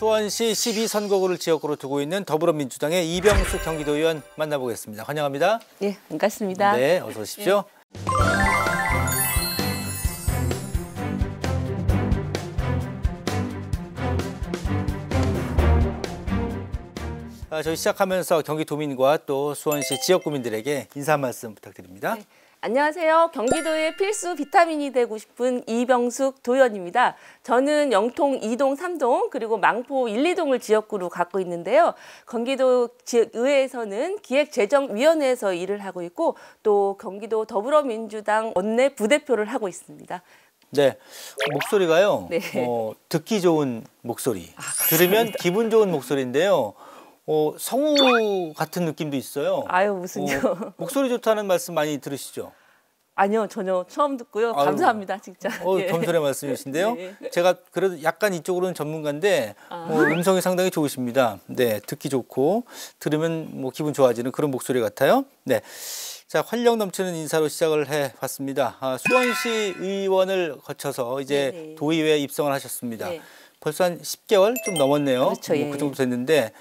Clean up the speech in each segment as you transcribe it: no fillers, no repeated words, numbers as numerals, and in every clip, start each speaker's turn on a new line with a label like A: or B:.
A: 수원시 12선거구를 지역구로 두고 있는 더불어민주당의 이병숙 경기도의원 만나보겠습니다. 환영합니다.
B: 네, 반갑습니다.
A: 네, 어서 오십시오. 저희 시작하면서 경기도민과 또 수원시 지역구민들에게 인사 한 말씀 부탁드립니다.
B: 네. 안녕하세요. 경기도의 필수 비타민이 되고 싶은 이병숙 도의원입니다. 저는 영통 2동, 3동 그리고 망포 1, 2동을 지역구로 갖고 있는데요. 경기도 의회에서는 기획재정위원회에서 일을 하고 있고 또 경기도 더불어민주당 원내 부대표를 하고 있습니다.
A: 네, 목소리가요.
B: 네.
A: 듣기 좋은 목소리, 들으면 기분 좋은 목소리인데요. 성우 같은 느낌도 있어요.
B: 아유, 무슨요.
A: 목소리 좋다는 말씀 많이 들으시죠?
B: 아니요, 전혀 처음 듣고요.
A: 아유,
B: 감사합니다, 진짜.
A: 예. 겸손의 말씀이신데요.
B: 네.
A: 제가 그래도 약간 이쪽으로는 전문가인데 음성이 상당히 좋으십니다. 네, 듣기 좋고 들으면 뭐 기분 좋아지는 그런 목소리 같아요. 네, 자, 활력 넘치는 인사로 시작을 해봤습니다. 수원시 의원을 거쳐서 이제
B: 네네.
A: 도의회에 입성을 하셨습니다.
B: 네.
A: 벌써 한 10개월 좀 넘었네요.
B: 그렇죠, 예.
A: 그 정도 됐는데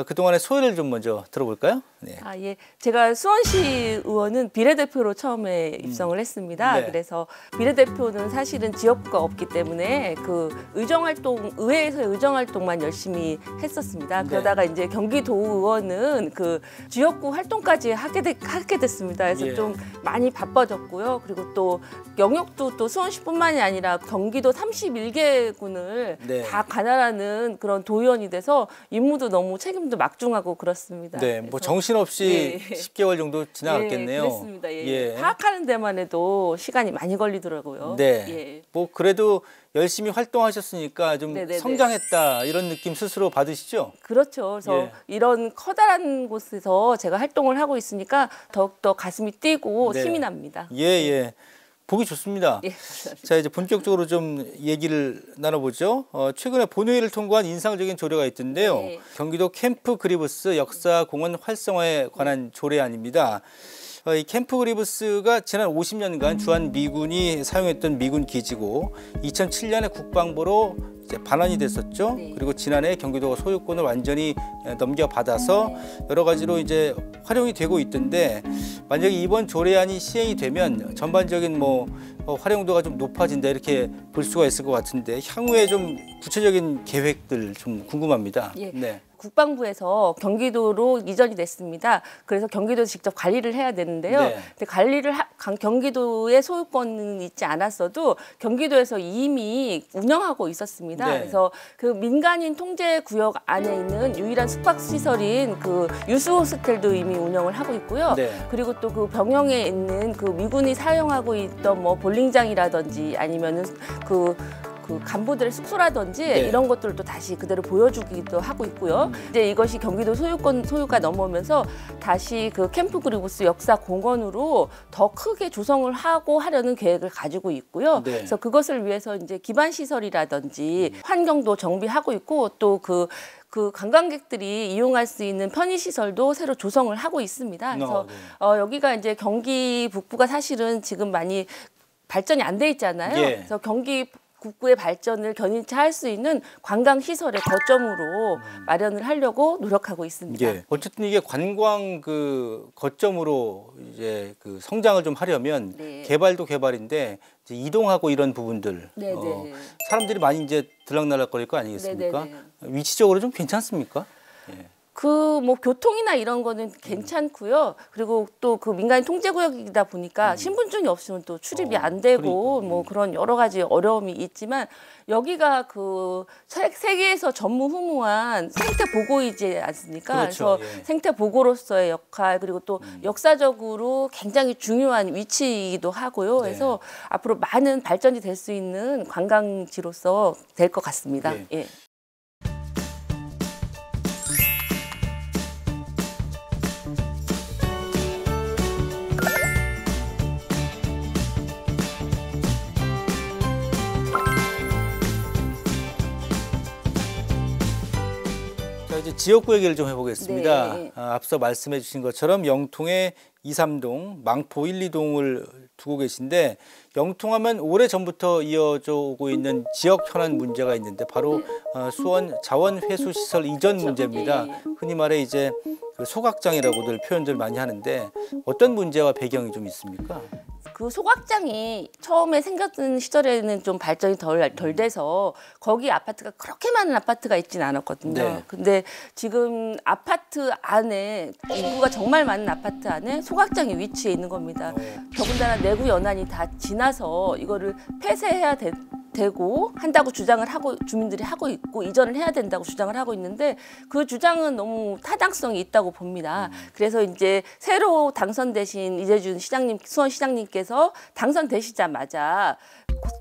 A: 그동안의 소회를 좀 먼저 들어볼까요? 네.
B: 예. 제가 수원시 의원은 비례대표로 처음에 입성을 했습니다.
A: 네.
B: 그래서 비례대표는 사실은 지역구가 없기 때문에 그 의정활동, 의회에서의 의정활동만 열심히 했었습니다.
A: 네.
B: 그러다가 이제 경기도 의원은 그 지역구 활동까지 하게 됐습니다. 그래서
A: 예.
B: 좀 많이 바빠졌고요. 그리고 또 영역도 또 수원시뿐만이 아니라 경기도 31개군을
A: 네.
B: 다 관할하는 그런 도의원이 돼서 임무도 너무 책임도 막중하고 그렇습니다.
A: 네, 뭐 정신없이
B: 네.
A: 10개월 정도 지나갔겠네요.
B: 예, 그렇습니다. 예.
A: 예.
B: 파악하는 데만 해도 시간이 많이 걸리더라고요.
A: 네.
B: 예.
A: 뭐 그래도 열심히 활동하셨으니까 좀
B: 네네네.
A: 성장했다 이런 느낌 스스로 받으시죠?
B: 그렇죠. 그래서
A: 예.
B: 이런 커다란 곳에서 제가 활동을 하고 있으니까 더욱더 가슴이 뛰고
A: 네.
B: 힘이 납니다.
A: 예, 예. 보기 좋습니다.
B: 예.
A: 자, 이제 본격적으로 좀 얘기를 나눠보죠. 최근에 본회의를 통과한 인상적인 조례가 있던데요.
B: 네.
A: 경기도 캠프 그리브스 역사공원 활성화에 관한 조례안입니다. 이 캠프 그리브스가 지난 50년간 주한 미군이 사용했던 미군 기지고 2007년에 국방부로 이제 반환이 됐었죠.
B: 네.
A: 그리고 지난해 경기도가 소유권을 완전히 넘겨받아서 여러 가지로 이제 활용이 되고 있던데 만약에 이번 조례안이 시행이 되면 전반적인 활용도가 좀 높아진다 이렇게 볼 수가 있을 것 같은데 향후에 좀 구체적인 계획들 좀 궁금합니다.
B: 예.
A: 네.
B: 국방부에서 경기도로 이전이 됐습니다. 그래서 경기도에서 직접 관리를 해야 되는데요.
A: 네.
B: 근데 관리를 경기도의 소유권은 있지 않았어도 경기도에서 이미 운영하고 있었습니다.
A: 네.
B: 그래서 그 민간인 통제 구역 안에 있는 유일한 숙박 시설인 그 유스 호스텔도 이미 운영을 하고 있고요.
A: 네.
B: 그리고 또 그 병영에 있는 그 미군이 사용하고 있던 뭐 볼링장이라든지 아니면은 그 간부들의 숙소라든지
A: 네.
B: 이런 것들도 다시 그대로 보여주기도 하고 있고요. 이제 이것이 경기도 소유가 넘어오면서 다시 그 캠프 그리브스 역사 공원으로 더 크게 조성을 하려는 계획을 가지고 있고요.
A: 네.
B: 그래서 그것을 위해서 이제 기반 시설이라든지 환경도 정비하고 있고 또 그 관광객들이 이용할 수 있는 편의시설도 새로 조성을 하고 있습니다. 그래서
A: 네.
B: 여기가 이제 경기 북부가 사실은 지금 많이 발전이 안 돼 있잖아요.
A: 예.
B: 그래서 경기 북부의 발전을 견인치 할 수 있는 관광 시설의 거점으로 마련을 하려고 노력하고 있습니다.
A: 예. 어쨌든 이게 관광 그 거점으로 이제 그 성장을 좀 하려면
B: 네.
A: 개발도 개발인데 이제 이동하고 이런 부분들
B: 네, 네.
A: 사람들이 많이 이제 들락날락거릴 거 아니겠습니까?
B: 네, 네,
A: 위치적으로 좀 괜찮습니까? 예.
B: 교통이나 이런 거는 괜찮고요. 그리고 또 그 민간 통제구역이다 보니까 신분증이 없으면 또 출입이 안 되고
A: 그러니까.
B: 뭐 그런 여러 가지 어려움이 있지만 여기가 그 세계에서 전무후무한 생태 보고이지 않습니까?
A: 그렇죠.
B: 그래서
A: 예.
B: 생태 보고로서의 역할 그리고 또 역사적으로 굉장히 중요한 위치이기도 하고요.
A: 네.
B: 그래서 앞으로 많은 발전이 될 수 있는 관광지로서 될 것 같습니다.
A: 예.
B: 예.
A: 자, 이제 지역구 얘기를 좀 해보겠습니다.
B: 네.
A: 앞서 말씀해 주신 것처럼 영통의 2, 3동, 망포 1, 2동을 두고 계신데 영통하면 오래전부터 이어져 오고 있는 지역 현안 문제가 있는데 바로 수원 자원회수시설 이전 문제입니다. 흔히 말해 이제 그 소각장이라고들 표현들 많이 하는데 어떤 문제와 배경이 좀 있습니까?
B: 그 소각장이 처음에 생겼던 시절에는 좀 발전이 덜 돼서 거기 아파트가 그렇게 많은 아파트가 있지는 않았거든요.
A: 네.
B: 근데 지금 아파트 안에 인구가 정말 많은 아파트 안에 소각장이 위치해 있는 겁니다. 더군다나 내구 연한이 다 지나서 이거를 폐쇄해야 되고 한다고 주장을 하고 주민들이 하고 있고 이전을 해야 된다고 주장을 하고 있는데 그 주장은 너무 타당성이 있다고 봅니다. 그래서 이제 새로 당선되신 이재준 시장님, 수원시장님께서 당선되시자마자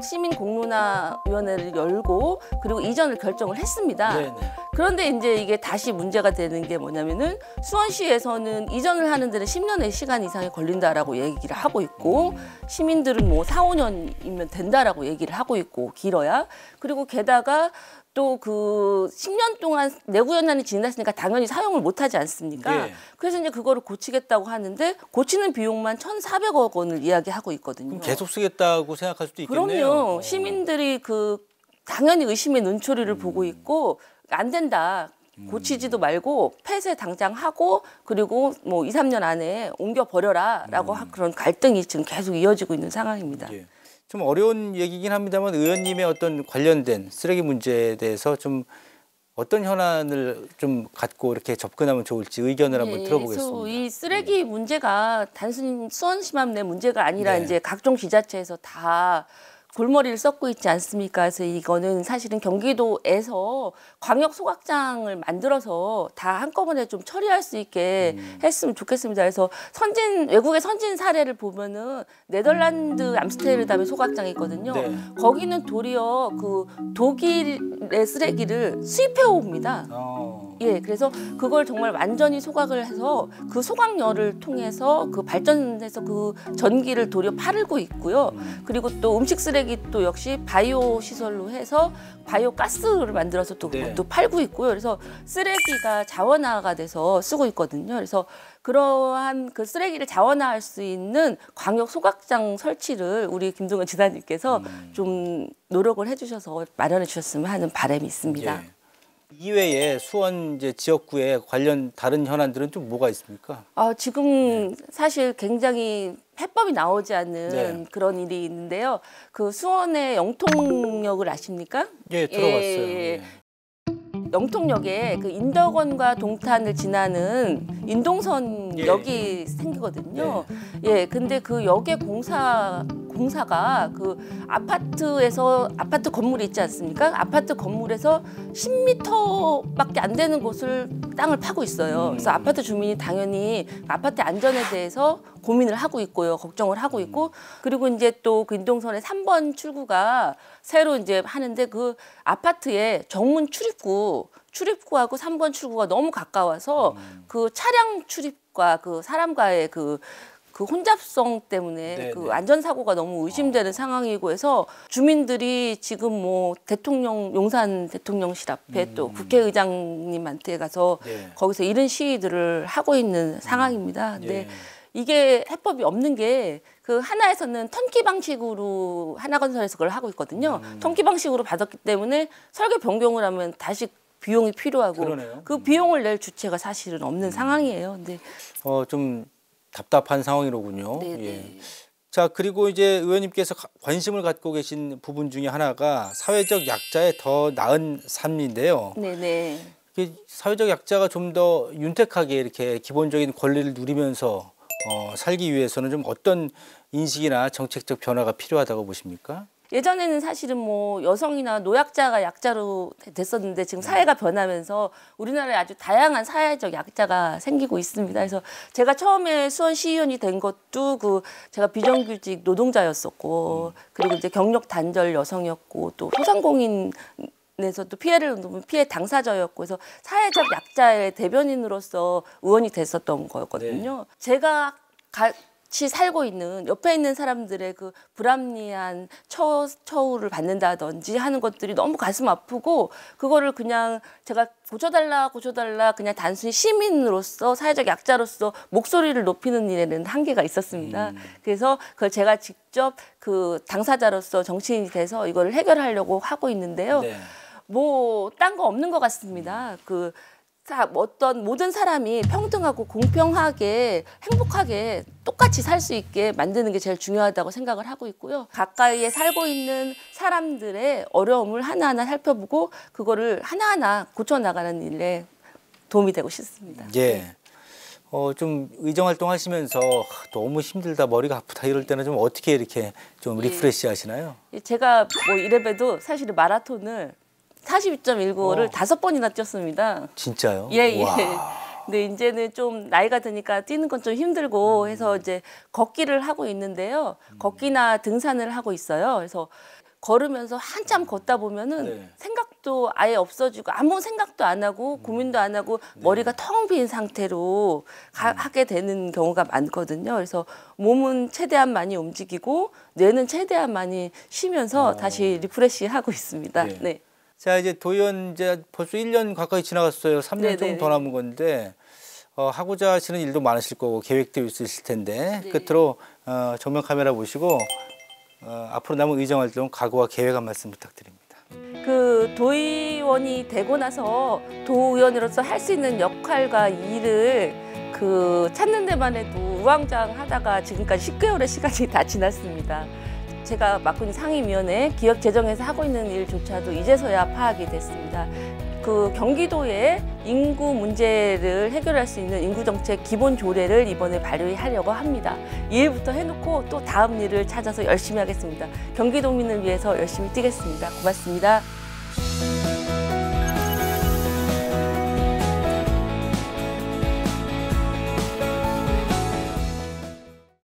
B: 시민 공론화위원회를 열고 그리고 이전을 결정을 했습니다.
A: 네네.
B: 그런데 이제 이게 다시 문제가 되는 게 뭐냐면은 수원시에서는 이전을 하는 데는 10년의 시간 이상이 걸린다라고 얘기를 하고 있고 시민들은 뭐 4, 5년이면 된다라고 얘기를 하고 있고 길어야 그리고 게다가 또 그 10년 동안 내구 연한이 지났으니까 당연히 사용을 못 하지 않습니까?
A: 네.
B: 그래서 이제 그거를 고치겠다고 하는데 고치는 비용만 1,400억 원을 이야기하고 있거든요.
A: 그럼 계속 쓰겠다고 생각할 수도 있겠네요.
B: 그럼요. 시민들이 그 당연히 의심의 눈초리를 보고 있고 안 된다. 고치지도 말고 폐쇄 당장 하고 그리고 뭐 2, 3년 안에 옮겨 버려라라고 그런 갈등이 지금 계속 이어지고 있는 상황입니다.
A: 예. 좀 어려운 얘기긴 합니다만 의원님의 어떤 관련된 쓰레기 문제에 대해서 좀 어떤 현안을 좀 갖고 이렇게 접근하면 좋을지 의견을 한번 들어보겠습니다.
B: 그래서 이 쓰레기 문제가 단순히 수원시만 내 문제가 아니라
A: 네.
B: 이제 각종 지자체에서 다 골머리를 썩고 있지 않습니까? 그래서 이거는 사실은 경기도에서 광역 소각장을 만들어서 다 한꺼번에 좀 처리할 수 있게 했으면 좋겠습니다. 그래서 외국의 선진 사례를 보면은 네덜란드 암스테르담에 소각장이 있거든요.
A: 네.
B: 거기는 도리어 그 독일의 쓰레기를 수입해 옵니다. 예, 그래서 그걸 정말 완전히 소각을 해서 그 소각열을 통해서 그 발전해서 그 전기를 도리어 팔고 있고요. 그리고 또 음식 쓰레기 또 역시 바이오 시설로 해서 바이오 가스를 만들어서 또
A: 네.
B: 그것도 팔고 있고요. 그래서 쓰레기가 자원화가 돼서 쓰고 있거든요. 그래서 그러한 그 쓰레기를 자원화할 수 있는 광역 소각장 설치를 우리 김동연 지사님께서 좀 노력을 해주셔서 마련해 주셨으면 하는 바람이 있습니다.
A: 예. 이외에 수원 이제 지역구에 관련 다른 현안들은 좀 뭐가 있습니까?
B: 지금 사실 굉장히 해법이 나오지 않는
A: 네.
B: 그런 일이 있는데요. 그 수원의 영통역을 아십니까?
A: 예, 들어봤어요.
B: 예.
A: 예.
B: 영통역에 그 인덕원과 동탄을 지나는 인동선
A: 예.
B: 역이 생기거든요. 예, 근데 그 역의 공사가 그 아파트 건물이 있지 않습니까? 아파트 건물에서 10m밖에 안 되는 곳을 땅을 파고 있어요. 그래서 아파트 주민이 당연히 아파트 안전에 대해서 고민을 하고 있고요. 걱정을 하고 있고 그리고 이제 또 그 인동선의 3번 출구가 새로 이제 하는데 그 아파트에 정문 출입구하고 3번 출구가 너무 가까워서 그 차량 출입과 그 사람과의 그 혼잡성 때문에
A: 네네.
B: 그 안전사고가 너무 의심되는 상황이고 해서 주민들이 지금 뭐 용산 대통령실 앞에 또 국회의장님한테 가서
A: 네.
B: 거기서 이런 시위들을 하고 있는 상황입니다. 근데
A: 예.
B: 이게 해법이 없는 게 그 하나에서는 턴키 방식으로 하나건설에서 그걸 하고 있거든요. 턴키 방식으로 받았기 때문에 설계 변경을 하면 다시 비용이 필요하고
A: 그러네요.
B: 그 비용을 낼 주체가 사실은 없는 상황이에요. 근데
A: 좀 답답한 상황이로군요.
B: 네네.
A: 예. 자, 그리고 이제 의원님께서 관심을 갖고 계신 부분 중에 하나가 사회적 약자의 더 나은 삶인데요.
B: 네네.
A: 이게 사회적 약자가 좀 더 윤택하게 이렇게 기본적인 권리를 누리면서 살기 위해서는 좀 어떤 인식이나 정책적 변화가 필요하다고 보십니까?
B: 예전에는 사실은 뭐 여성이나 노약자가 약자로 됐었는데 지금 사회가 변하면서 우리나라에 아주 다양한 사회적 약자가 생기고 있습니다. 그래서 제가 처음에 수원시의원이 된 것도 제가 비정규직 노동자였었고 그리고 이제 경력 단절 여성이었고 또 소상공인에서 또 피해를 입은 피해 당사자였고 그래서 사회적 약자의 대변인으로서 의원이 됐었던 거였거든요. 제가 같이 살고 있는 옆에 있는 사람들의 그 불합리한 처우를 받는다든지 하는 것들이 너무 가슴 아프고 그거를 그냥 제가 고쳐달라 그냥 단순히 시민으로서 사회적 약자로서 목소리를 높이는 일에는 한계가 있었습니다. 그래서 그걸 제가 직접 그 당사자로서 정치인이 돼서 이걸 해결하려고 하고 있는데요.
A: 네.
B: 뭐 딴 거 없는 것 같습니다. 어떤 모든 사람이 평등하고 공평하게 행복하게 똑같이 살 수 있게 만드는 게 제일 중요하다고 생각을 하고 있고요. 가까이에 살고 있는 사람들의 어려움을 하나하나 살펴보고 그거를 하나하나 고쳐나가는 일에 도움이 되고 싶습니다.
A: 예. 좀 의정활동 하시면서 너무 힘들다, 머리가 아프다 이럴 때는 좀 어떻게 이렇게 좀 리프레시 하시나요?
B: 제가 뭐 이래봬도 사실은 마라톤을 42.19를 5번이나 뛰었습니다.
A: 진짜요?
B: 예.
A: 와.
B: 근데 이제는 좀 나이가 드니까 뛰는 건 좀 힘들고 해서 이제 걷기를 하고 있는데요. 걷기나 등산을 하고 있어요. 그래서 걸으면서 한참 걷다 보면은
A: 네.
B: 생각도 아예 없어지고 아무 생각도 안 하고 고민도 안 하고 머리가 텅 빈 상태로 하게 되는 경우가 많거든요. 그래서 몸은 최대한 많이 움직이고 뇌는 최대한 많이 쉬면서 다시 리프레시 하고 있습니다.
A: 네.
B: 네.
A: 자, 이제 도의원 이제 벌써 1년 가까이 지나갔어요. 3년
B: 네네네.
A: 정도 더 남은 건데 하고자 하시는 일도 많으실 거고 계획도 있으실 텐데
B: 네.
A: 끝으로 정면 카메라 보시고 앞으로 남은 의정활동 각오와 계획 한 말씀 부탁드립니다.
B: 그 도의원이 되고 나서 도의원으로서 할 수 있는 역할과 일을 찾는 데만 해도 우왕좌왕하다가 지금까지 10개월의 시간이 다 지났습니다. 제가 맡고 있는 상임위원회 기업재정에서 하고 있는 일조차도 이제서야 파악이 됐습니다. 경기도의 인구 문제를 해결할 수 있는 인구정책 기본 조례를 이번에 발의하려고 합니다. 이 일부터 해놓고 또 다음 일을 찾아서 열심히 하겠습니다. 경기도민을 위해서 열심히 뛰겠습니다. 고맙습니다.